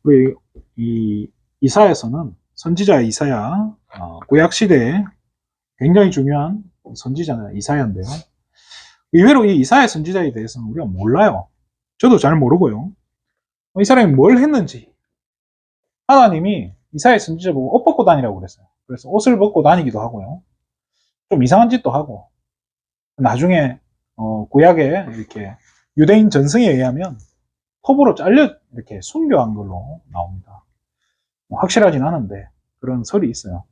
우리 이 이사야서는 선지자 이사야, 구약 시대에 굉장히 중요한 선지자는 이사야인데요. 의외로 이 이사야 선지자에 대해서는 우리가 몰라요. 저도 잘 모르고요. 이 사람이 뭘 했는지 하나님이 이사야 선지자 보고 옷 벗고 다니라고 그랬어요. 그래서 옷을 벗고 다니기도 하고요. 좀 이상한 짓도 하고 나중에 구약에 이렇게 유대인 전승에 의하면 톱으로 잘려 이렇게 순교한 걸로 나옵니다. 확실하진 않은데 그런 설이 있어요.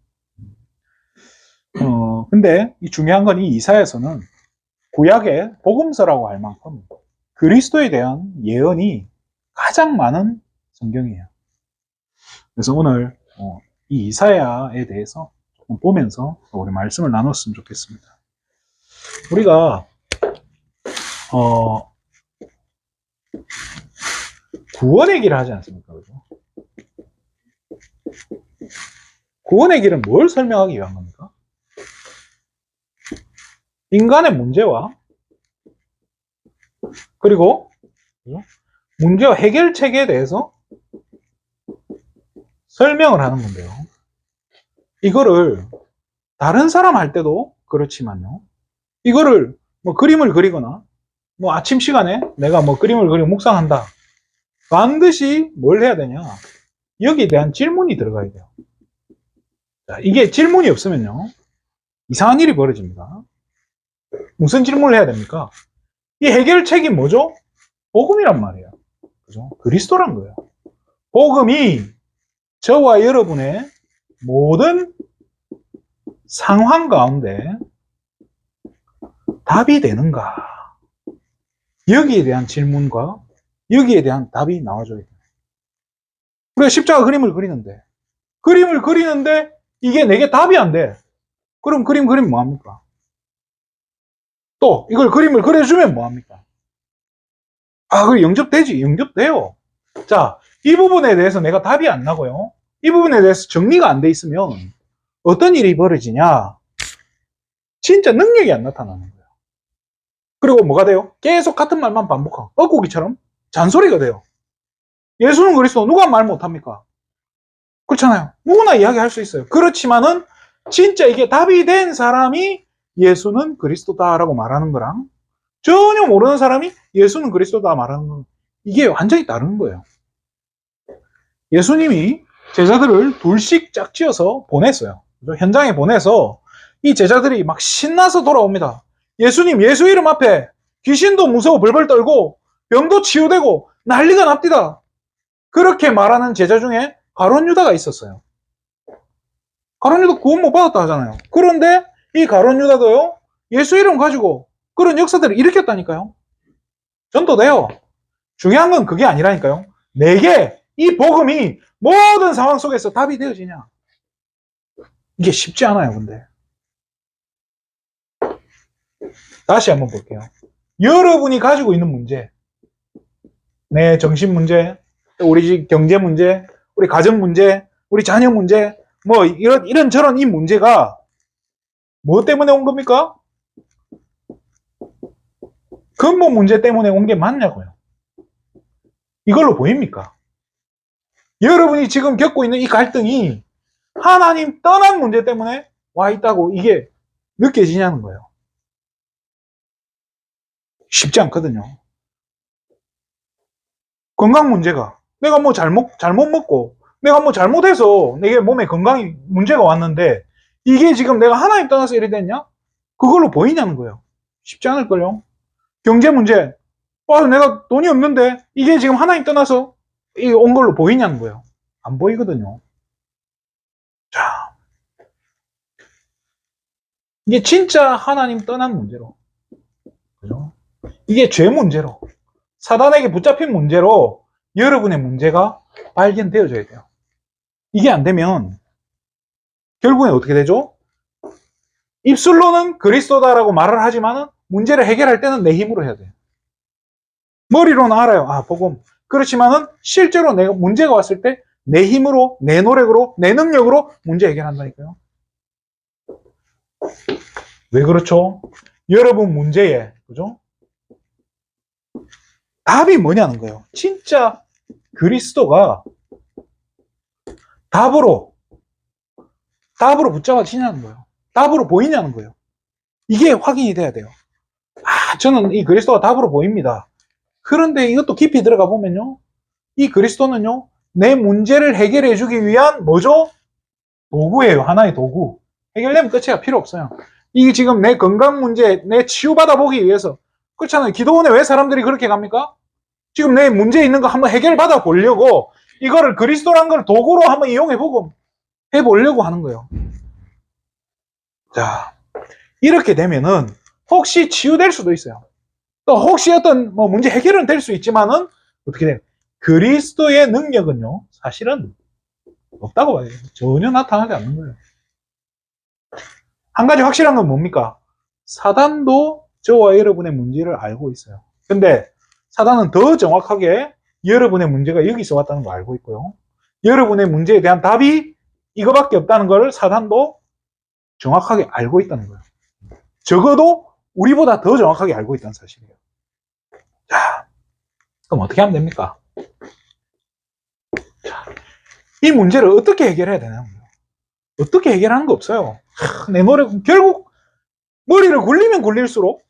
근데 이 중요한 건 이 이사야서는 구약의 복음서라고 할 만큼 그리스도에 대한 예언이 가장 많은 성경이에요. 그래서 오늘 이 이사야에 대해서 조금 보면서 우리 말씀을 나눴으면 좋겠습니다. 우리가 구원의 길을 하지 않습니까? 그죠? 구원의 길은 뭘 설명하기 위한 겁니까? 인간의 문제와 그리고 문제와 해결책에 대해서 설명을 하는 건데요. 이거를 다른 사람 할 때도 그렇지만요. 이거를 뭐 그림을 그리거나 뭐 아침 시간에 내가 뭐 그림을 그리고 묵상한다. 반드시 뭘 해야 되냐? 여기에 대한 질문이 들어가야 돼요. 자, 이게 질문이 없으면요. 이상한 일이 벌어집니다. 무슨 질문을 해야 됩니까? 이 해결책이 뭐죠? 복음이란 말이에요. 그죠? 그리스도란 거예요. 복음이 저와 여러분의 모든 상황 가운데 답이 되는가? 여기에 대한 질문과 여기에 대한 답이 나와줘야 돼요. 우리가 십자가 그림을 그리는데 이게 내게 답이 안 돼. 그럼 그리면 뭐합니까? 또 이걸 그림을 그려주면 뭐합니까? 그래 영접되지. 영접돼요. 자, 이 부분에 대해서 내가 답이 안 나고요. 이 부분에 대해서 정리가 안 돼 있으면 어떤 일이 벌어지냐? 진짜 능력이 안 나타나는 거예요. 그리고 뭐가 돼요? 계속 같은 말만 반복하고 뻐꾸기처럼 잔소리가 돼요. 예수는 그리스도 누가 말 못합니까? 그렇잖아요. 누구나 이야기할 수 있어요. 그렇지만은 진짜 이게 답이 된 사람이 예수는 그리스도다라고 말하는 거랑 전혀 모르는 사람이 예수는 그리스도다 말하는 건 이게 완전히 다른 거예요. 예수님이 제자들을 둘씩 짝지어서 보냈어요. 현장에 보내서 이 제자들이 막 신나서 돌아옵니다. 예수님, 예수 이름 앞에 귀신도 무서워 벌벌 떨고 병도 치유되고 난리가 납디다. 그렇게 말하는 제자 중에 가룟 유다가 있었어요. 가룟 유다 구원 못 받았다 하잖아요. 그런데 이 가룟 유다도요, 예수 이름 가지고 그런 역사들을 일으켰다니까요. 전도돼요. 중요한 건 그게 아니라니까요. 내게 이 복음이 모든 상황 속에서 답이 되어지냐. 이게 쉽지 않아요, 근데. 다시 한번 볼게요. 여러분이 가지고 있는 문제, 내 정신 문제, 우리 집 경제 문제, 우리 가정 문제, 우리 자녀 문제, 뭐 이런저런 이 문제가 뭐 때문에 온 겁니까? 근본 문제 때문에 온 게 맞냐고요. 이걸로 보입니까? 여러분이 지금 겪고 있는 이 갈등이 하나님 떠난 문제 때문에 와 있다고 이게 느껴지냐는 거예요. 쉽지 않거든요. 건강 문제가 내가 뭐 잘못 먹고 내가 뭐 잘못해서 내게 몸에 건강이 문제가 왔는데 이게 지금 내가 하나님 떠나서 이래 됐냐? 그걸로 보이냐는 거예요. 쉽지 않을걸요. 경제 문제 내가 돈이 없는데 이게 지금 하나님 떠나서 온 걸로 보이냐는 거예요. 안 보이거든요. 자, 이게 진짜 하나님 떠난 문제로, 그죠? 이게 죄 문제로, 사단에게 붙잡힌 문제로 여러분의 문제가 발견되어져야 돼요. 이게 안 되면 결국엔 어떻게 되죠? 입술로는 그리스도다라고 말을 하지만 문제를 해결할 때는 내 힘으로 해야 돼요. 머리로는 알아요. 복음. 그렇지만은 실제로 내가 문제가 왔을 때 내 힘으로, 내 노력으로, 내 능력으로 문제 해결한다니까요. 왜 그렇죠? 여러분 문제에, 그죠? 답이 뭐냐는 거예요. 진짜 그리스도가 답으로 붙잡아지냐는 거예요. 답으로 보이냐는 거예요. 이게 확인이 돼야 돼요. 저는 이 그리스도가 답으로 보입니다. 그런데 이것도 깊이 들어가 보면요. 이 그리스도는요, 내 문제를 해결해 주기 위한 뭐죠? 도구예요. 하나의 도구. 해결되면 끝이야. 필요 없어요. 이게 지금 내 건강 문제, 내 치유받아 보기 위해서. 그렇잖아요. 기도원에 왜 사람들이 그렇게 갑니까? 지금 내 문제 있는 거 한번 해결받아 보려고 이거를 그리스도란 걸 도구로 한번 이용해 보고 해보려고 하는 거예요. 자, 이렇게 되면은 혹시 치유될 수도 있어요. 또 혹시 어떤 뭐 문제 해결은 될 수 있지만은 어떻게 돼요? 그리스도의 능력은요, 사실은 없다고 봐요. 전혀 나타나지 않는 거예요. 한 가지 확실한 건 뭡니까? 사단도 저와 여러분의 문제를 알고 있어요. 근데 사단은 더 정확하게 여러분의 문제가 여기서 왔다는 걸 알고 있고요. 여러분의 문제에 대한 답이 이거밖에 없다는 걸 사단도 정확하게 알고 있다는 거예요. 적어도 우리보다 더 정확하게 알고 있다는 사실이에요. 자, 그럼 어떻게 하면 됩니까? 자, 이 문제를 어떻게 해결해야 되냐는 거예요. 어떻게 해결하는 거 없어요. 내 노래, 결국 머리를 굴리면 굴릴수록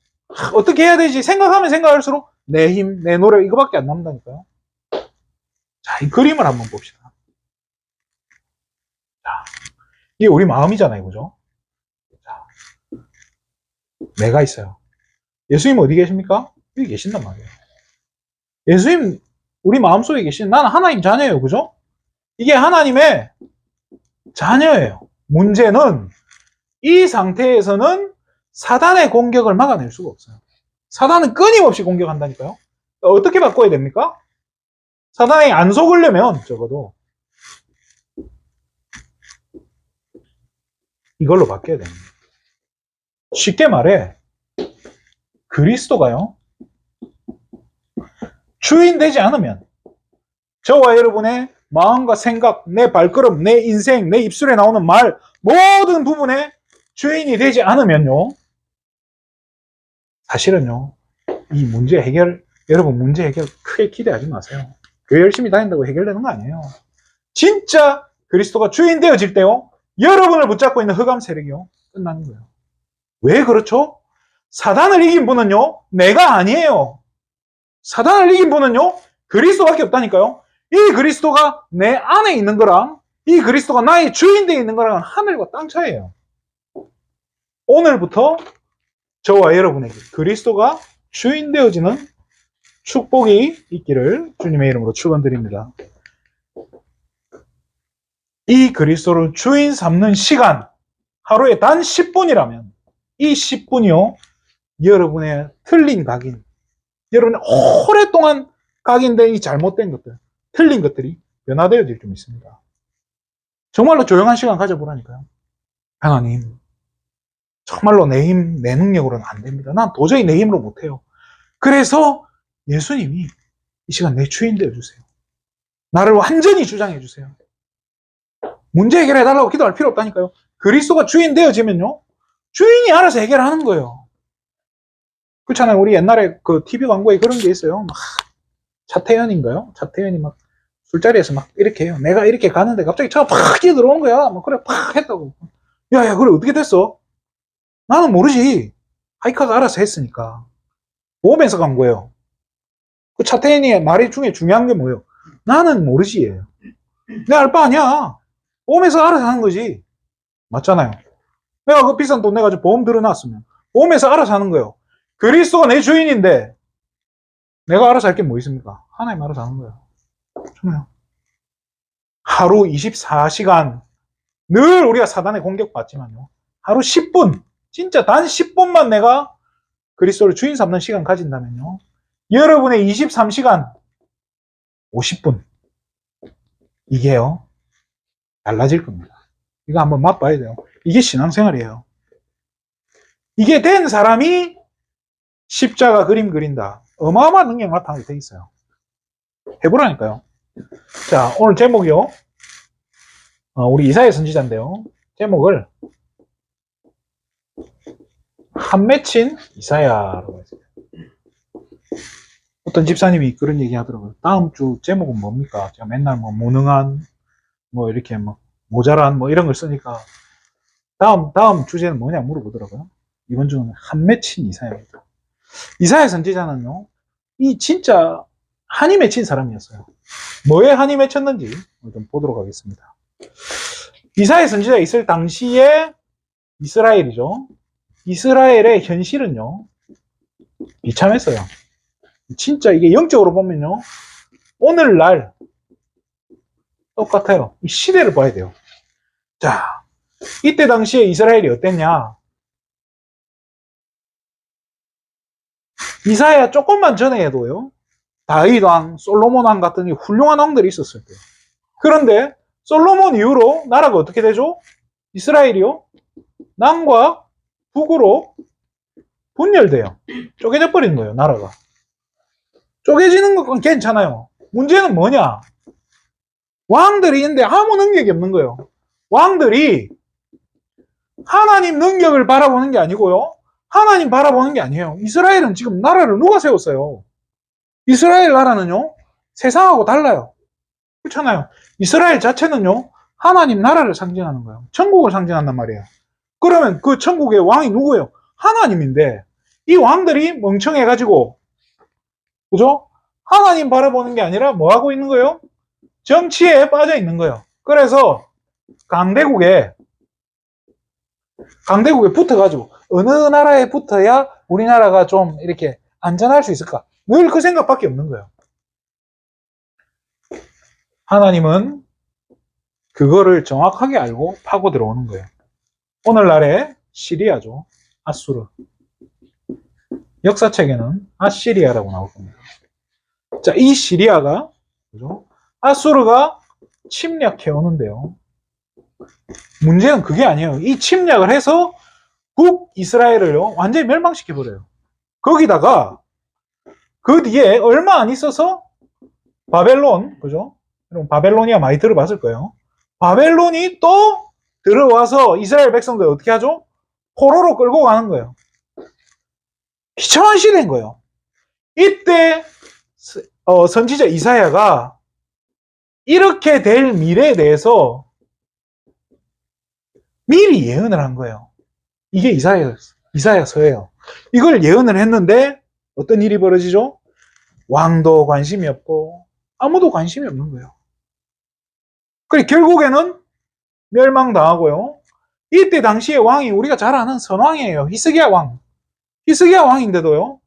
어떻게 해야 되지 생각하면 생각할수록 내 힘, 내 노력 이거밖에 안 남는다니까요. 자, 이 그림을 한번 봅시다. 자, 이게 우리 마음이잖아요, 그죠? 자, 내가 있어요. 예수님 어디 계십니까? 여기 계신단 말이에요. 예수님 우리 마음속에 계신 나는 하나님 자녀예요, 그죠? 이게 하나님의 자녀예요. 문제는 이 상태에서는 사단의 공격을 막아낼 수가 없어요. 사단은 끊임없이 공격한다니까요. 어떻게 바꿔야 됩니까? 사단에 안 속으려면 적어도 이걸로 바뀌어야 됩니다. 쉽게 말해 그리스도가요 주인 되지 않으면 저와 여러분의 마음과 생각, 내 발걸음, 내 인생, 내 입술에 나오는 말 모든 부분에 주인이 되지 않으면요 사실은요 이 문제 해결 여러분 문제 해결 크게 기대하지 마세요. 교회 열심히 다닌다고 해결되는 거 아니에요. 진짜 그리스도가 주인 되어질 때요 여러분을 붙잡고 있는 흑암 세력이요 끝나는 거예요. 왜 그렇죠? 사단을 이긴 분은요 내가 아니에요. 사단을 이긴 분은요 그리스도밖에 없다니까요. 이 그리스도가 내 안에 있는 거랑 이 그리스도가 나의 주인 되어 있는 거랑 하늘과 땅 차이예요. 오늘부터 저와 여러분에게 그리스도가 주인 되어지는 축복이 있기를 주님의 이름으로 축원드립니다. 이 그리스도를 주인 삼는 시간 하루에 단 10분이라면 이 10분이요 여러분의 틀린 각인 여러분의 오랫동안 각인된 이 잘못된 것들 틀린 것들이 변화되어질 좀 있습니다. 정말로 조용한 시간 가져보라니까요. 하나님 정말로 내 힘, 내 능력으로는 안 됩니다. 난 도저히 내 힘으로 못해요. 그래서 예수님이 이 시간 내 주인 되어주세요. 나를 완전히 주장해주세요. 문제 해결해달라고 기도할 필요 없다니까요. 그리스도가 주인 되어지면요. 주인이 알아서 해결하는 거예요. 그렇잖아요. 우리 옛날에 그 TV 광고에 그런 게 있어요. 막 차태현인가요? 차태현이 막 술자리에서 막 이렇게 해요. 내가 이렇게 가는데 갑자기 차가 팍 끼어 들어오는 거야. 막 그래 팍 했다고. 야, 그래 어떻게 됐어? 나는 모르지. 하이카가 알아서 했으니까. 보험회사 간 거예요. 그 차태현이 말이 중에 중요한 게 뭐예요? 나는 모르지. 내가 알 바 아니야. 보험회사 알아서 하는 거지. 맞잖아요. 내가 그 비싼 돈 내가지고 보험 들어놨으면 보험회사 알아서 하는 거예요. 그리스도가 내 주인인데 내가 알아서 할 게 뭐 있습니까? 하나님 알아서 하는 거예요. 정말요. 하루 24시간 늘 우리가 사단에 공격받지만요. 하루 10분 진짜 단 10분만 내가 그리스도를 주인 삼는 시간 가진다면요. 여러분의 23시간 50분 이게요. 달라질 겁니다. 이거 한번 맛봐야 돼요. 이게 신앙생활이에요. 이게 된 사람이 십자가 그림 그린다. 어마어마한 능력 나타나게 돼 있어요. 해보라니까요. 자, 오늘 제목이요. 우리 이사야 선지자인데요. 제목을 한 맺힌 이사야라고 했어요. 어떤 집사님이 그런 얘기 하더라고요. 다음 주 제목은 뭡니까? 제가 맨날 뭐 무능한, 뭐 이렇게 뭐 모자란 뭐 이런 걸 쓰니까 다음 주제는 뭐냐 물어보더라고요. 이번 주는 한 맺힌 이사야입니다. 이사야 선지자는요, 이 진짜 한이 맺힌 사람이었어요. 뭐에 한이 맺혔는지 좀 보도록 하겠습니다. 이사야 선지자 있을 당시에 이스라엘이죠. 이스라엘의 현실은요, 비참했어요. 진짜 이게 영적으로 보면요, 오늘날 똑같아요. 이 시대를 봐야 돼요. 자, 이때 당시에 이스라엘이 어땠냐? 이사야 조금만 전에 해도요, 다윗 왕, 솔로몬 왕 같은 훌륭한 왕들이 있었을 때요. 그런데 솔로몬 이후로 나라가 어떻게 되죠? 이스라엘이요, 남과 북으로 분열돼요. 쪼개져 버리는 거예요, 나라가. 쪼개지는 건 괜찮아요. 문제는 뭐냐? 왕들이 있는데 아무 능력이 없는 거예요. 왕들이 하나님 능력을 바라보는 게 아니고요, 하나님 바라보는 게 아니에요. 이스라엘은 지금 나라를 누가 세웠어요? 이스라엘 나라는요, 세상하고 달라요. 그렇잖아요. 이스라엘 자체는요, 하나님 나라를 상징하는 거예요. 천국을 상징한단 말이에요. 그러면 그 천국의 왕이 누구예요? 하나님인데, 이 왕들이 멍청해가지고, 그죠? 하나님 바라보는 게 아니라 뭐 하고 있는 거예요? 정치에 빠져 있는 거예요. 그래서 강대국에 붙어가지고 어느 나라에 붙어야 우리나라가 좀 이렇게 안전할 수 있을까? 늘 그 생각밖에 없는 거예요. 하나님은 그거를 정확하게 알고 파고 들어오는 거예요. 오늘날의 시리아죠. 아수르. 역사책에는 아시리아라고 나올 겁니다. 자, 이 시리아가, 그죠? 아수르가 침략해 오는데요. 문제는 그게 아니에요. 이 침략을 해서 북이스라엘을요, 완전히 멸망시켜버려요. 거기다가, 그 뒤에 얼마 안 있어서 바벨론, 그죠? 여러분, 바벨로니아 많이 들어봤을 거예요. 바벨론이 또 들어와서 이스라엘 백성들 어떻게 하죠? 포로로 끌고 가는 거예요. 비참한 시대인 거예요. 이때 선지자 이사야가 이렇게 될 미래에 대해서 미리 예언을 한 거예요. 이게 이사야서예요. 이걸 예언을 했는데 어떤 일이 벌어지죠? 왕도 관심이 없고 아무도 관심이 없는 거예요. 그래 결국에는 멸망당하고요. 이때 당시의 왕이 우리가 잘 아는 선왕이에요. 히스기야 왕. 히스기야 왕인데도요,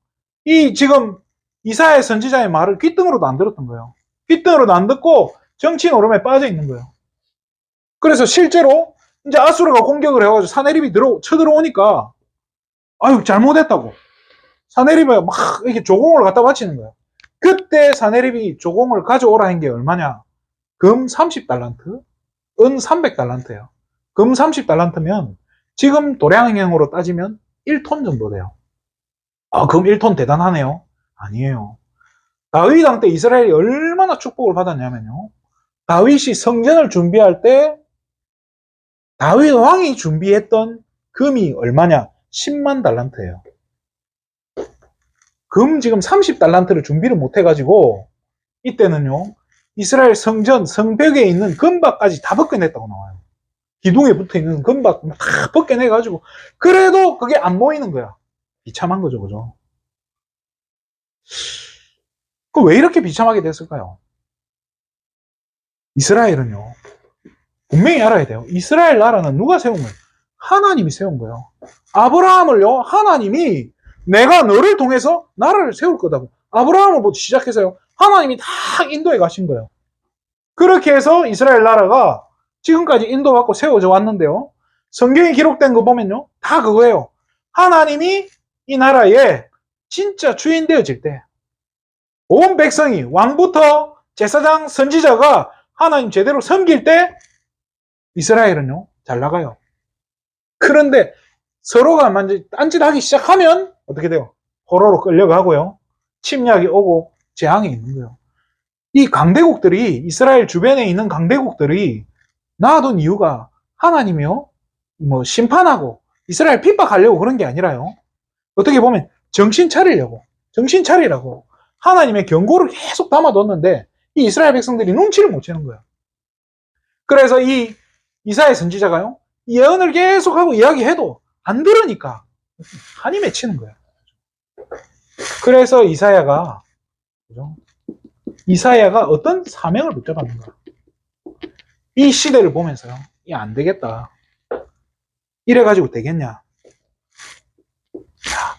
이 지금 이사야 선지자의 말을 귓등으로도 안 들었던 거예요. 귓등으로도 안 듣고 정치 노름에 빠져 있는 거예요. 그래서 실제로 이제 아수르가 공격을 해가지고 사내립이 쳐들어오니까 아유 잘못했다고 사내립에 막 이렇게 조공을 갖다 바치는 거예요. 그때 사내립이 조공을 가져오라 한 게 얼마냐? 금 30달란트, 은 300달란트예요. 금 30달란트면 지금 도량행으로 따지면 1톤 정도 돼요. 아, 그럼 1톤 대단하네요? 아니에요. 다윗 왕 때 이스라엘이 얼마나 축복을 받았냐면요, 다윗이 성전을 준비할 때 다윗 왕이 준비했던 금이 얼마냐? 10만 달란트예요. 금 지금 30달란트를 준비를 못 해가지고 이때는요, 이스라엘 성전 성벽에 있는 금박까지 다 벗겨냈다고 나와요. 기둥에 붙어있는 금박 다 벗겨내가지고 그래도 그게 안 모이는 거야. 비참한 거죠, 그죠? 그 왜 이렇게 비참하게 됐을까요? 이스라엘은요, 분명히 알아야 돼요. 이스라엘 나라는 누가 세운 거예요? 하나님이 세운 거예요. 아브라함을요, 하나님이 내가 너를 통해서 나라를 세울 거다고. 아브라함을 시작해서요, 하나님이 다 인도에 가신 거예요. 그렇게 해서 이스라엘 나라가 지금까지 인도받고 세워져 왔는데요, 성경에 기록된 거 보면요, 다 그거예요. 하나님이 이 나라에 진짜 주인 되어질 때, 온 백성이 왕부터 제사장, 선지자가 하나님 제대로 섬길 때 이스라엘은요, 잘 나가요. 그런데 서로가 딴짓하기 시작하면 어떻게 돼요? 포로로 끌려가고요, 침략이 오고 재앙이 있는 거예요. 이 강대국들이, 이스라엘 주변에 있는 강대국들이 놔둔 이유가 하나님이요, 뭐 심판하고 이스라엘 핍박하려고 그런 게 아니라요, 어떻게 보면 정신 차리라고. 하나님의 경고를 계속 담아뒀는데 이 이스라엘 백성들이 눈치를 못 채는 거예요. 그래서 이 이사야 선지자가요, 예언을 계속하고 이야기해도 안 들으니까 한이 맺히는 거예요. 그래서 이사야가, 그죠? 이사야가 어떤 사명을 붙잡았는가? 이 시대를 보면서요, 이 안 되겠다. 이래가지고 되겠냐?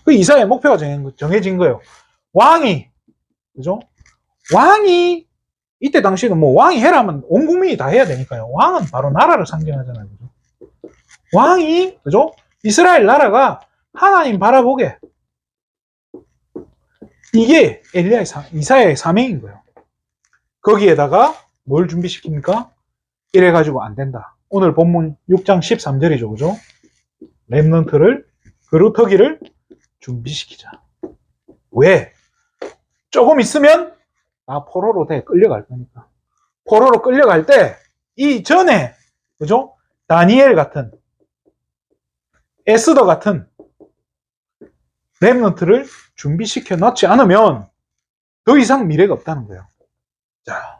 그 이사야의 목표가 정해진 거예요. 왕이, 그죠? 왕이, 이때 당시에는 뭐 왕이 해라면 온 국민이 다 해야 되니까요. 왕은 바로 나라를 상징하잖아요. 그죠? 왕이, 그죠? 이스라엘 나라가 하나님 바라보게. 이게 이사야의 사명인 거예요. 거기에다가 뭘 준비시킵니까? 이래가지고 안 된다. 오늘 본문 6장 13절이죠. 그죠? 렘넌트를, 그루터기를 준비시키자. 왜? 조금 있으면 나 포로로 끌려갈 거니까. 포로로 끌려갈 때 이전에, 그죠? 다니엘 같은, 에스더 같은 렘넌트를 준비시켜 놓지 않으면 더 이상 미래가 없다는 거예요. 자,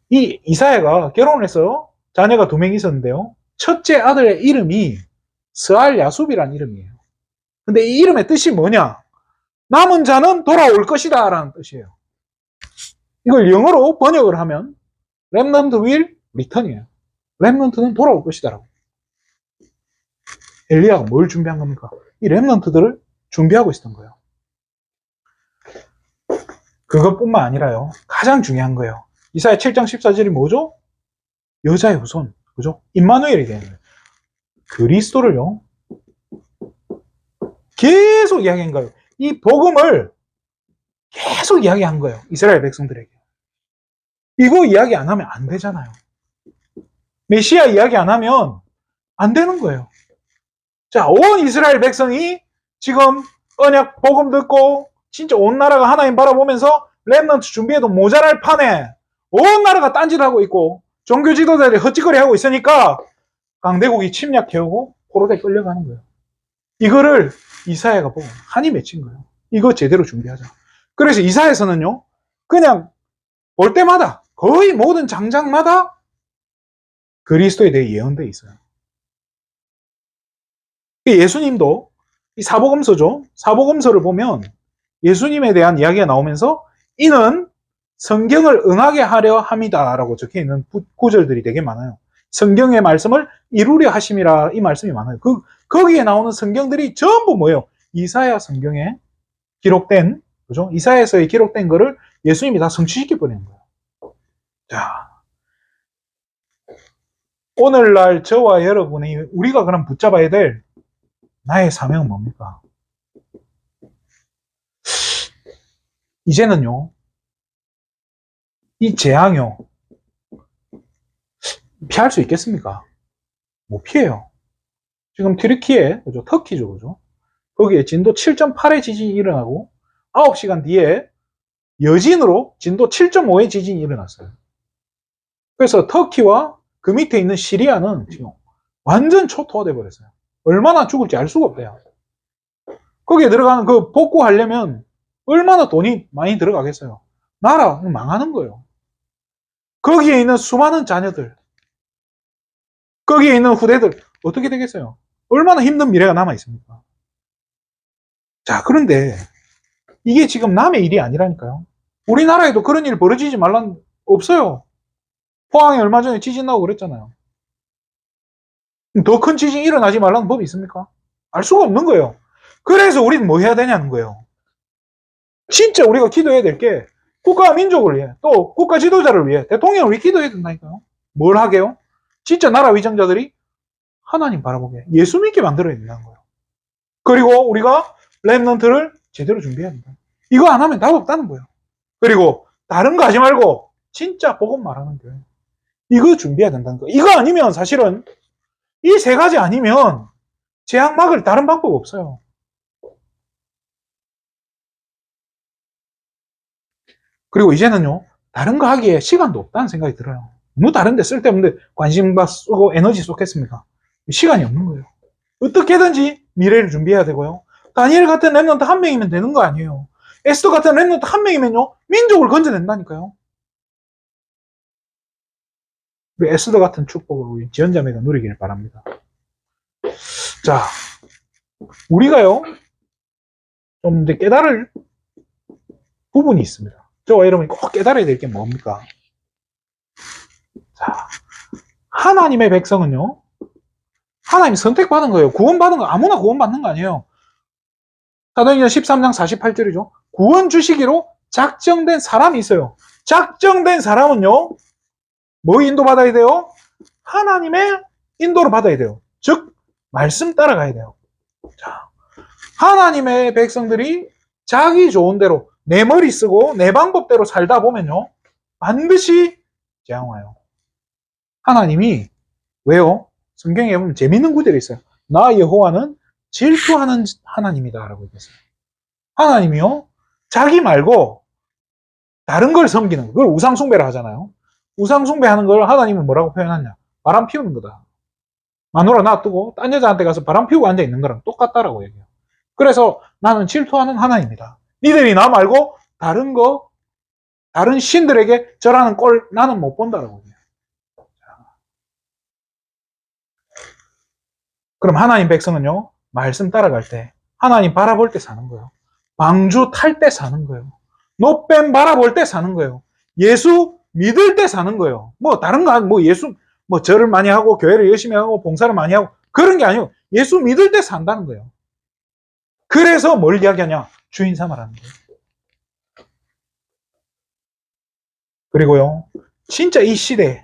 이 이사야가 결혼을 해서 자녀가 2명 있었는데요. 첫째 아들의 이름이 스알 야숲이라는 이름이에요. 근데 이 이름의 뜻이 뭐냐? 남은 자는 돌아올 것이다 라는 뜻이에요. 이걸 영어로 번역을 하면 remnant will return이에요. 렘넌트는 돌아올 것이다 라고. 엘리야가 뭘 준비한 겁니까? 이 렘넌트들을 준비하고 있었던 거예요. 그것뿐만 아니라요, 가장 중요한 거예요. 이사야 7장 14절이 뭐죠? 여자의 후손, 그죠? 임마누엘이 되는 거예요. 그리스도를요, 계속 이야기한 거예요. 이 복음을 계속 이야기한 거예요. 이스라엘 백성들에게. 이거 이야기 안 하면 안 되잖아요. 메시아 이야기 안 하면 안 되는 거예요. 자, 온 이스라엘 백성이 지금 언약 복음 듣고 진짜 온 나라가 하나님 바라보면서 렘넌트 준비해도 모자랄 판에 온 나라가 딴짓하고 있고 종교 지도자들이 헛짓거리 하고 있으니까 강대국이 침략해오고 포로에 끌려가는 거예요. 이거를 이사야가 보고 한이 맺힌 거예요. 이거 제대로 준비하자. 그래서 이사야에서는요, 그냥 볼 때마다 거의 모든 장장마다 그리스도에 대해 예언되어 있어요. 예수님도 이 사복음서죠. 사복음서를 보면 예수님에 대한 이야기가 나오면서 이는 성경을 응하게 하려 함이다라고 적혀있는 구절들이 되게 많아요. 성경의 말씀을 이루려 하심이라 이 말씀이 많아요. 거기에 나오는 성경들이 전부 뭐예요? 이사야 성경에 기록된, 그죠? 이사야서에 기록된 거를 예수님이 다 성취시켜 버리는 거예요. 자, 오늘날 저와 여러분이 우리가 그럼 붙잡아야 될 나의 사명은 뭡니까? 이제는요, 이 재앙요, 피할 수 있겠습니까? 못 피해요. 지금 튀르키예, 그죠? 터키죠, 그죠? 거기에 진도 7.8의 지진이 일어나고 9시간 뒤에 여진으로 진도 7.5의 지진이 일어났어요. 그래서 터키와 그 밑에 있는 시리아는 지금 완전 초토화돼 버렸어요. 얼마나 죽을지 알 수가 없대요. 거기에 들어가는 그 복구하려면 얼마나 돈이 많이 들어가겠어요. 나라 망하는 거예요. 거기에 있는 수많은 자녀들, 거기에 있는 후대들 어떻게 되겠어요? 얼마나 힘든 미래가 남아 있습니까? 자, 그런데 이게 지금 남의 일이 아니라니까요. 우리나라에도 그런 일 벌어지지 말란 없어요. 포항에 얼마 전에 지진 나고 그랬잖아요. 더 큰 지진 일어나지 말라는 법이 있습니까? 알 수가 없는 거예요. 그래서 우리는 뭐 해야 되냐는 거예요. 진짜 우리가 기도해야 될 게 국가와 민족을 위해, 또 국가 지도자를 위해 대통령을 위해 기도해야 된다니까요. 뭘 하게요? 진짜 나라 위정자들이 하나님 바라보게 예수 믿게 만들어야 된다는 거예요. 그리고 우리가 렘넌트를 제대로 준비해야 된다. 이거 안 하면 답 없다는 거예요. 그리고 다른 거 하지 말고 진짜 복음 말하는 교회. 이거 준비해야 된다는 거예요. 이거 아니면 사실은 이 3가지 아니면 재앙 막을 다른 방법 없어요. 그리고 이제는요, 다른 거 하기에 시간도 없다는 생각이 들어요. 너무 다른데 쓸데없는데 관심 쓰고 에너지 쏟겠습니까? 시간이 없는 거예요. 어떻게든지 미래를 준비해야 되고요. 다니엘 같은 렘넌트 한 명이면 되는 거 아니에요. 에스더 같은 렘넌트 한 명이면요, 민족을 건져낸다니까요. 우리 에스더 같은 축복을 우리 지연자매가 누리기를 바랍니다. 자, 우리가요, 좀 이제 깨달을 부분이 있습니다. 저와 여러분이 꼭 깨달아야 될 게 뭡니까? 자, 하나님의 백성은요, 하나님이 선택받은 거예요. 구원받은 거, 아무나 구원받는 거 아니에요. 사도행전 13장 48절이죠. 구원 주시기로 작정된 사람이 있어요. 작정된 사람은요, 뭐 인도받아야 돼요? 하나님의 인도를 받아야 돼요. 즉, 말씀 따라가야 돼요. 자, 하나님의 백성들이 자기 좋은 대로 내 머리 쓰고 내 방법대로 살다 보면요, 반드시 재앙 와요. 하나님이 왜요? 성경에 보면 재밌는 구절이 있어요. 나 여호와는 질투하는 하나님이다 라고 얘기했어요. 하나님이요, 자기 말고 다른 걸 섬기는, 그걸 우상숭배라 하잖아요. 우상숭배하는 걸 하나님은 뭐라고 표현하냐? 바람 피우는 거다. 마누라 놔두고 딴 여자한테 가서 바람 피우고 앉아 있는 거랑 똑같다라고 얘기해요. 그래서 나는 질투하는 하나님이다. 니들이 나 말고 다른 거, 다른 신들에게 절하는 꼴 나는 못 본다라고 얘기해요. 그럼 하나님 백성은요, 말씀 따라갈 때, 하나님 바라볼 때 사는 거예요. 방주 탈 때 사는 거예요. 노뱀 바라볼 때 사는 거예요. 예수 믿을 때 사는 거예요. 뭐 다른 거, 뭐 예수, 뭐 절을 많이 하고 교회를 열심히 하고 봉사를 많이 하고 그런 게 아니고 예수 믿을 때 산다는 거예요. 그래서 뭘 이야기하냐? 주인 삼아라는 거예요. 그리고요, 진짜 이 시대에,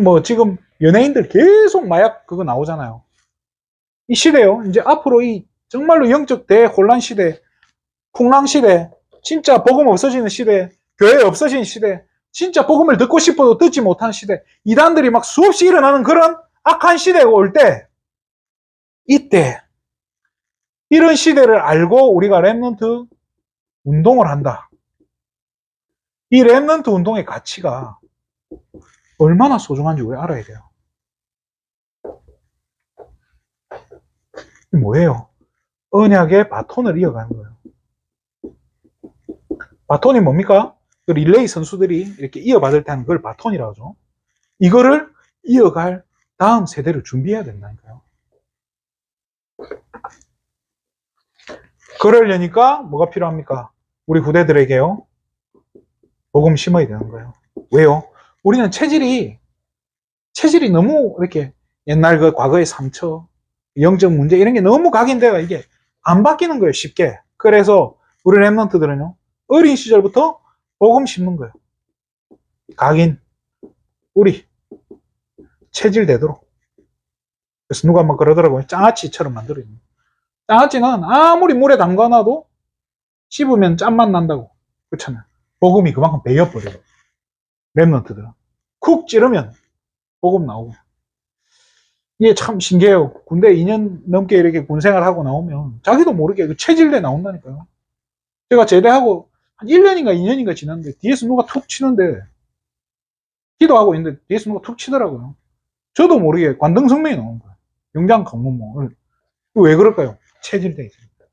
뭐 지금 연예인들 계속 마약 그거 나오잖아요. 이 시대요, 이제 앞으로 이 정말로 영적 대혼란 시대, 풍랑 시대, 진짜 복음 없어지는 시대, 교회 없어지는 시대, 진짜 복음을 듣고 싶어도 듣지 못하는 시대, 이단들이 막 수없이 일어나는 그런 악한 시대가 올 때, 이때 이런 시대를 알고 우리가 렘넌트 운동을 한다. 이 렘넌트 운동의 가치가 얼마나 소중한지 우리 알아야 돼요. 뭐예요? 언약의 바톤을 이어가는 거예요. 바톤이 뭡니까? 그 릴레이 선수들이 이렇게 이어받을 때 하는 걸 바톤이라고 하죠. 이거를 이어갈 다음 세대를 준비해야 된다니까요. 그러려니까 뭐가 필요합니까? 우리 후대들에게요, 복음 심어야 되는 거예요. 왜요? 우리는 체질이 너무 이렇게 옛날 그 과거의 상처, 영적 문제 이런 게 너무 각인돼가 이게 안 바뀌는 거예요, 쉽게. 그래서 우리 랩런트들은요, 어린 시절부터 복음 심는 거예요. 각인, 우리 체질 되도록. 그래서 누가 막 그러더라고요. 장아찌처럼 만들어요. 장아찌는 아무리 물에 담가놔도 씹으면 짠맛 난다고. 그렇잖아요. 복음이 그만큼 배여버려요. 랩런트들은. 쿡 찌르면 복음 나오고. 이게 참 신기해요. 군대 2년 넘게 이렇게 군 생활하고 나오면 자기도 모르게 체질대 나온다니까요. 제가 제대하고 한 1년인가 2년인가 지났는데 뒤에서 누가 툭 치는데, 기도하고 있는데 뒤에서 누가 툭 치더라고요. 저도 모르게 관등성명이 나온 거예요. 영장 강문모. 왜 그럴까요? 체질대 있으니까.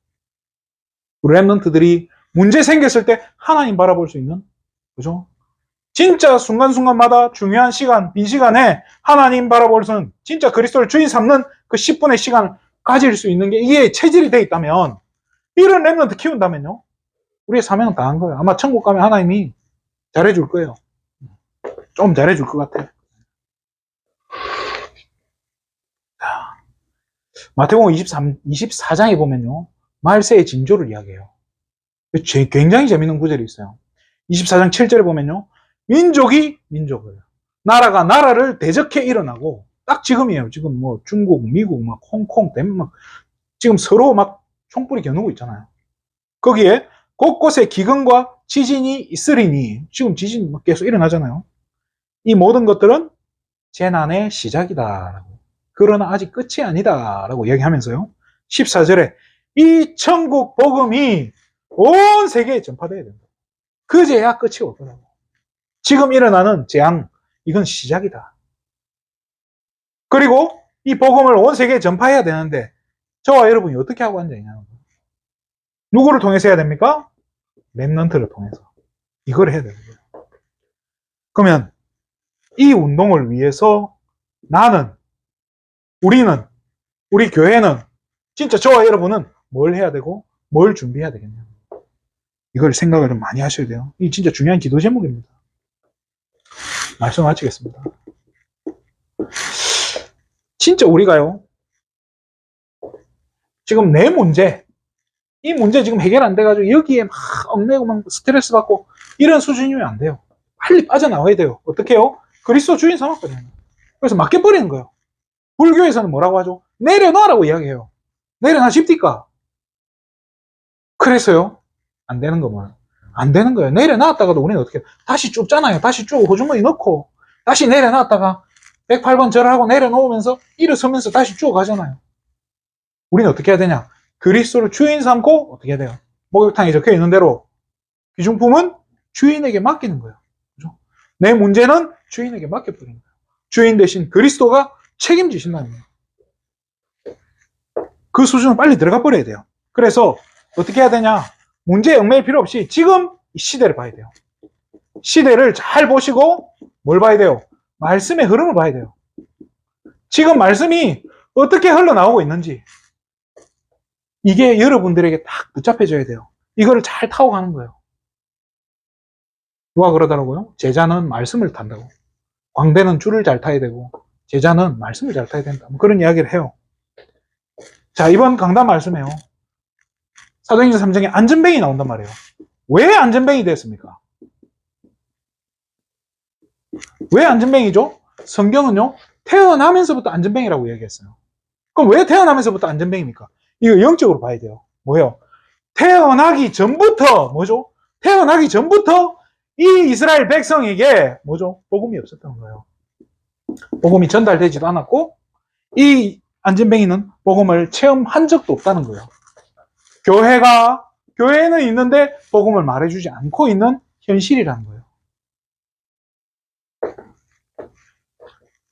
랩런트들이 문제 생겼을 때 하나님 바라볼 수 있는, 그죠? 진짜 순간순간마다 중요한 시간, 빈 시간에 하나님 바라볼 수 있는, 진짜 그리스도를 주인 삼는 그 10분의 시간을 가질 수 있는 게 이게 체질이 돼 있다면, 이런 랩런트 키운다면요, 우리의 사명은 다 한 거예요. 아마 천국 가면 하나님이 잘해줄 거예요. 좀 잘해줄 것 같아. 마태복음 24장에 보면요, 말세의 징조를 이야기해요. 굉장히 재밌는 구절이 있어요. 24장 7절에 보면요, 민족이 민족을, 나라가 나라를 대적해 일어나고, 딱 지금이에요. 지금 뭐 중국, 미국, 막 홍콩, 덴마크, 지금 서로 막 총불이 겨누고 있잖아요. 거기에 곳곳에 기근과 지진이 있으리니, 지금 지진 계속 일어나잖아요. 이 모든 것들은 재난의 시작이다. 그러나 아직 끝이 아니다. 라고 이야기하면서요. 14절에 이 천국 복음이 온 세계에 전파돼야 된다. 그제야 끝이 올 거라고. 지금 일어나는 재앙, 이건 시작이다. 그리고 이 복음을 온 세계에 전파해야 되는데 저와 여러분이 어떻게 하고 앉아있냐는 거예요. 누구를 통해서 해야 됩니까? 렘넌트를 통해서. 이걸 해야 되는 거예요. 그러면 이 운동을 위해서 나는, 우리는, 우리 교회는, 진짜 저와 여러분은 뭘 해야 되고 뭘 준비해야 되겠냐. 이걸 생각을 좀 많이 하셔야 돼요. 이 진짜 중요한 기도 제목입니다. 말씀 마치겠습니다. 진짜 우리가요, 지금 내 문제, 이 문제 지금 해결 안 돼가지고 여기에 막 얽매고 막 스트레스 받고 이런 수준이면 안 돼요. 빨리 빠져나와야 돼요. 어떻게 해요? 그리스도 주인 삼았거든요. 그래서 맡겨버리는 거예요. 불교에서는 뭐라고 하죠? 내려놔라고 이야기해요. 내려놔십니까? 그래서요, 안 되는 거 뭐예요? 안 되는 거예요. 내려놨다가도 우리는 어떻게 해요? 다시 쭉 다시 쭉 호주머니 넣고 다시 내려놨다가 108번 절을 하고 내려놓으면서 일어서면서 다시 쭉 가잖아요. 우리는 어떻게 해야 되냐? 그리스도를 주인 삼고 어떻게 해야 돼요? 목욕탕에 적혀 있는 대로 귀중품은 주인에게 맡기는 거예요. 그죠? 내 문제는 주인에게 맡겨버리는 거예요. 주인 대신 그리스도가 책임지신다는 거예요. 그 수준은 빨리 들어가 버려야 돼요. 그래서 어떻게 해야 되냐? 문제에 얽매일 필요 없이 지금 이 시대를 봐야 돼요. 시대를 잘 보시고 뭘 봐야 돼요? 말씀의 흐름을 봐야 돼요. 지금 말씀이 어떻게 흘러나오고 있는지 이게 여러분들에게 딱 붙잡혀져야 돼요. 이거를 잘 타고 가는 거예요. 누가 그러더라고요? 제자는 말씀을 탄다고. 광대는 줄을 잘 타야 되고 제자는 말씀을 잘 타야 된다. 그런 이야기를 해요. 자, 이번 강단 말씀에요. 사도행전 3장에 안전뱅이 나온단 말이에요. 왜 안전뱅이 됐습니까? 왜 안전뱅이죠? 성경은요, 태어나면서부터 안전뱅이라고 이야기했어요. 그럼 왜 태어나면서부터 안전뱅이입니까? 이거 영적으로 봐야 돼요. 뭐예요? 태어나기 전부터, 뭐죠? 태어나기 전부터 이 이스라엘 백성에게, 뭐죠? 복음이 없었던 거예요. 복음이 전달되지도 않았고, 이 안전뱅이는 복음을 체험한 적도 없다는 거예요. 교회는 있는데 복음을 말해주지 않고 있는 현실이라는 거예요.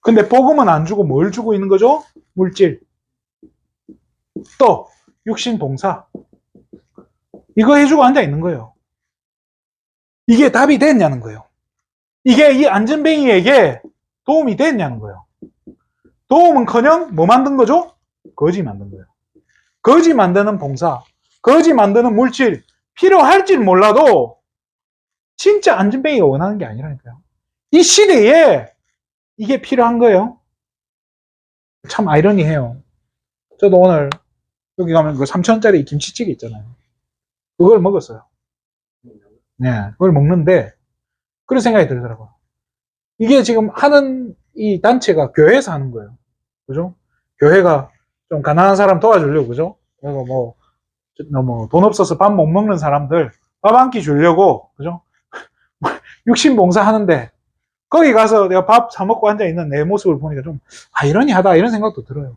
근데 복음은 안 주고 뭘 주고 있는 거죠? 물질. 또 육신 봉사. 이거 해주고 앉아 있는 거예요. 이게 답이 됐냐는 거예요. 이게 이 안전뱅이에게 도움이 됐냐는 거예요. 도움은커녕 뭐 만든 거죠? 거지 만든 거예요. 거지 만드는 봉사, 거지 만드는 물질, 필요할지는 몰라도 진짜 안전뱅이가 원하는 게 아니라니까요. 이 시대에 이게 필요한 거예요. 참 아이러니해요. 저도 오늘 여기 가면 그 3,000원짜리 김치찌개 있잖아요. 그걸 먹었어요. 네, 그걸 먹는데 그런 생각이 들더라고요. 이게 지금 하는 이 단체가 교회에서 하는 거예요. 그죠? 교회가 좀 가난한 사람 도와주려고, 그죠? 그리고 뭐 돈 없어서 밥 못 먹는 사람들 밥 한 끼 주려고, 그죠? 육신 봉사 하는데 거기 가서 내가 밥 사 먹고 앉아 있는 내 모습을 보니까 좀 아이러니하다 이런 생각도 들어요.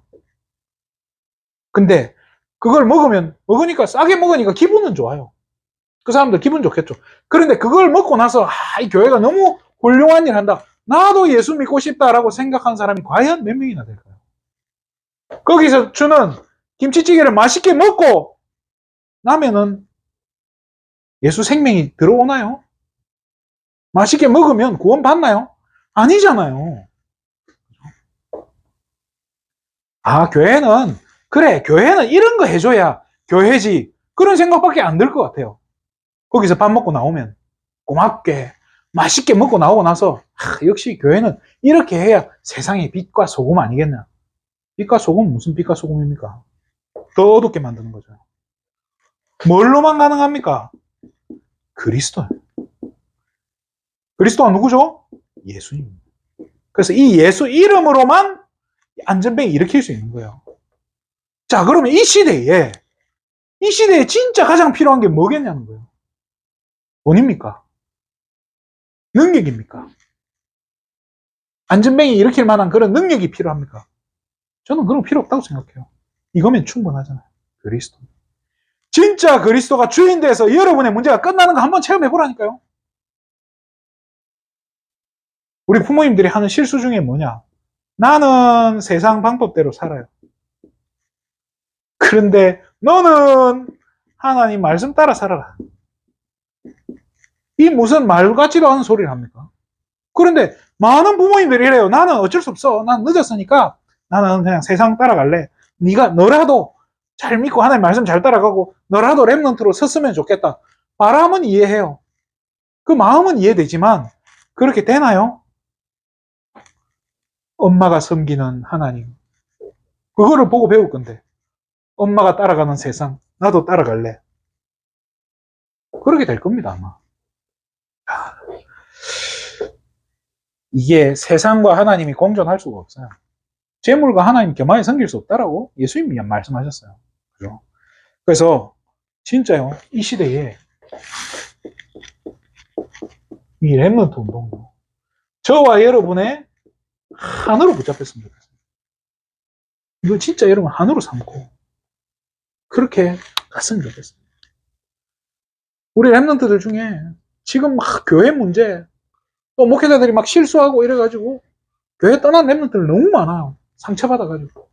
근데 그걸 먹으니까 싸게 먹으니까 기분은 좋아요. 그 사람들 기분 좋겠죠. 그런데 그걸 먹고 나서 이 교회가 너무 훌륭한 일 한다. 나도 예수 믿고 싶다라고 생각한 사람이 과연 몇 명이나 될까요? 거기서 주는 김치찌개를 맛있게 먹고 나면은 예수 생명이 들어오나요? 맛있게 먹으면 구원 받나요? 아니잖아요. 교회는 그래, 교회는 이런 거 해줘야 교회지. 그런 생각밖에 안 들 것 같아요. 거기서 밥 먹고 나오면 고맙게 맛있게 먹고 나오고 나서 역시 교회는 이렇게 해야 세상의 빛과 소금 아니겠나. 빛과 소금 무슨 빛과 소금입니까? 더 어둡게 만드는 거죠. 뭘로만 가능합니까? 그리스도. 그리스도가 누구죠? 예수님. 그래서 이 예수 이름으로만 안전뱅이 일으킬 수 있는 거예요. 자, 그러면 이 시대에 진짜 가장 필요한 게 뭐겠냐는 거예요. 돈입니까? 능력입니까? 안전뱅이 일으킬 만한 그런 능력이 필요합니까? 저는 그런 거 필요 없다고 생각해요. 이거면 충분하잖아요. 그리스도. 진짜 그리스도가 주인 돼서 여러분의 문제가 끝나는 거 한번 체험해 보라니까요. 우리 부모님들이 하는 실수 중에 뭐냐? 나는 세상 방법대로 살아요. 그런데 너는 하나님 말씀 따라 살아라. 이 무슨 말 같지도 않은 소리를 합니까? 그런데 많은 부모님들이 이래요. 나는 어쩔 수 없어. 난 늦었으니까 나는 그냥 세상 따라갈래. 너라도 잘 믿고 하나님 말씀 잘 따라가고 너라도 랩런트로 섰으면 좋겠다. 바람은 이해해요. 그 마음은 이해되지만 그렇게 되나요? 엄마가 섬기는 하나님. 그거를 보고 배울 건데. 엄마가 따라가는 세상. 나도 따라갈래. 그렇게 될 겁니다, 아마. 이게 세상과 하나님이 공존할 수가 없어요. 재물과 하나님 겸하여 섬길 수 없다라고 예수님이 말씀하셨어요. 그죠? 그래서 진짜요, 이 시대에 이 랩런트 운동도 저와 여러분의 한으로 붙잡혔으면 좋겠어요. 이거 진짜 여러분 한으로 삼고 그렇게 갔으면 좋겠어요. 우리 랩런트들 중에 지금 막 교회 문제, 또 목회자들이 막 실수하고 이래가지고 교회 떠난 랩런트들 너무 많아요. 상처받아가지고.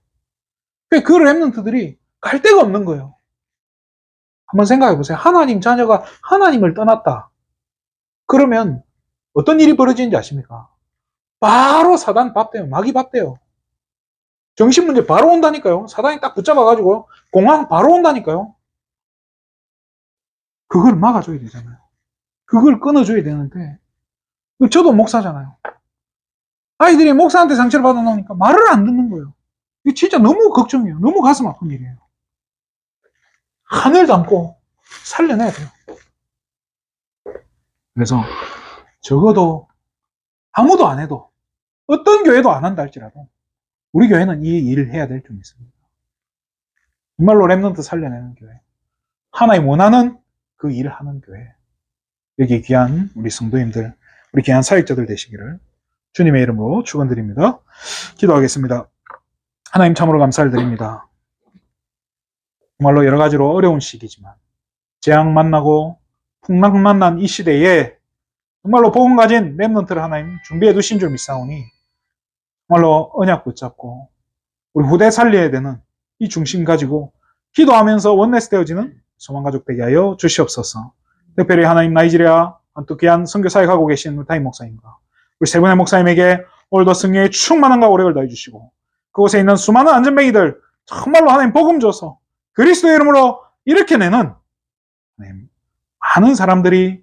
그 랩런트들이 갈 데가 없는 거예요. 한번 생각해 보세요. 하나님 자녀가 하나님을 떠났다. 그러면 어떤 일이 벌어지는지 아십니까? 바로 사단 밥대요. 마귀 밥대요. 정신문제 바로 온다니까요. 사단이 딱 붙잡아가지고 공황 바로 온다니까요. 그걸 막아줘야 되잖아요. 그걸 끊어줘야 되는데 저도 목사잖아요. 아이들이 목사한테 상처를 받아놓으니까 말을 안 듣는 거예요. 이게 진짜 너무 걱정이에요. 너무 가슴 아픈 일이에요. 하늘 담고 살려내야 돼요. 그래서 적어도 아무도 안 해도 어떤 교회도 안 한다 할지라도 우리 교회는 이 일을 해야 될 줄 믿습니다. 정말로 랩런트 살려내는 교회. 하나님 원하는 그 일을 하는 교회. 여기 귀한 우리 성도님들, 우리 귀한 사역자들 되시기를 주님의 이름으로 축원드립니다. 기도하겠습니다. 하나님 참으로 감사를 드립니다. 정말로 여러 가지로 어려운 시기지만 재앙 만나고 풍랑 만난 이 시대에 정말로 복음 가진 랩런트를 하나님 준비해 두신 줄 믿사오니 정말로 언약 붙잡고 우리 후대 살려야 되는 이 중심 가지고 기도하면서 원내스 되어지는 소망가족 되게 하여 주시옵소서. 특별히 하나님 나이지리아 또 귀한 선교 사역하고 계신 타임 목사님과 우리 세 분의 목사님에게 오늘도 승리의 충만함과 오력을 더해주시고 그곳에 있는 수많은 안전뱅이들 정말로 하나님 복음 줘서 그리스도의 이름으로 일으켜내는 많은 사람들이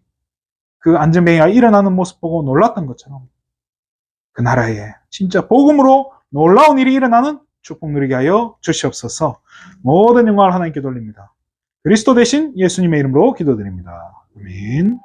그 안전뱅이가 일어나는 모습 보고 놀랐던 것처럼 그 나라에 진짜 복음으로 놀라운 일이 일어나는 축복 누리게 하여 주시옵소서. 모든 영광을 하나님께 돌립니다. 그리스도 대신 예수님의 이름으로 기도드립니다. 아멘.